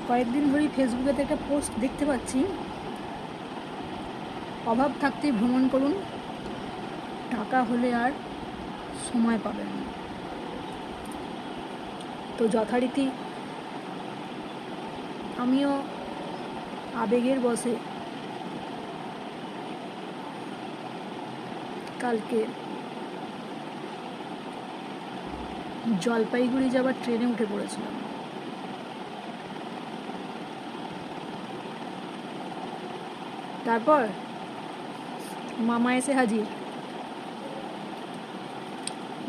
কয়েকদিন ধরেই ফেসবুকেতে একটা পোস্ট দেখতে পাচ্ছি, অভাব থাকতেই ভ্রমণ করুন, টাকা হলে আর সময় পাবেন না। তো যথারীতি আমিও আবেগের বশে কালকে জলপাইগুড়ি যাবার ট্রেনে উঠে পড়েছিলাম। তারপর মামা এসে হাজির।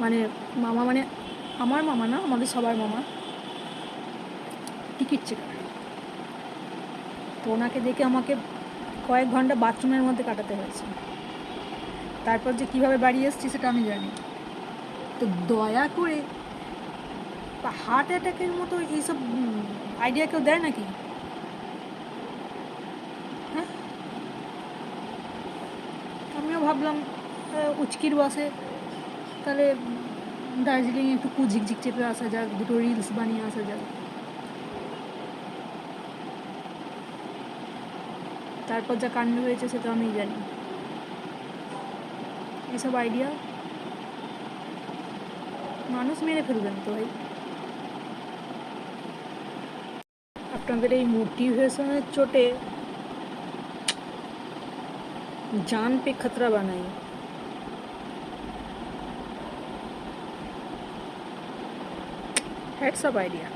মানে মামা মানে আমার মামা না, আমাদের সবার মামা, টিকিট চেকার। তো ওনাকে দেখে আমাকে কয়েক ঘন্টা বাথরুমের মধ্যে কাটাতে হয়েছে। তারপর যে কীভাবে বাড়ি এসেছি সেটা আমি জানি। তো দয়া করে হার্ট অ্যাটাকের মতো এইসব আইডিয়া কেউ দেয় নাকি? হ্যাঁ, আমিও ভাবলাম উচকির বসে তাহলে দার্জিলিং একটু ঝিকঝিক চেপে আসা যাক, দুটো রিলস বানিয়ে আসা যাক। তারপর যা কাণ্ড হয়েছে সেটা আমি জানি। এসব আইডিয়া মানুষ মেরে ফেলবেন তো ভাই। আপনাদের এই মোটিভেশনের চোটে जान पे खतरा बनाई। Heads up idea.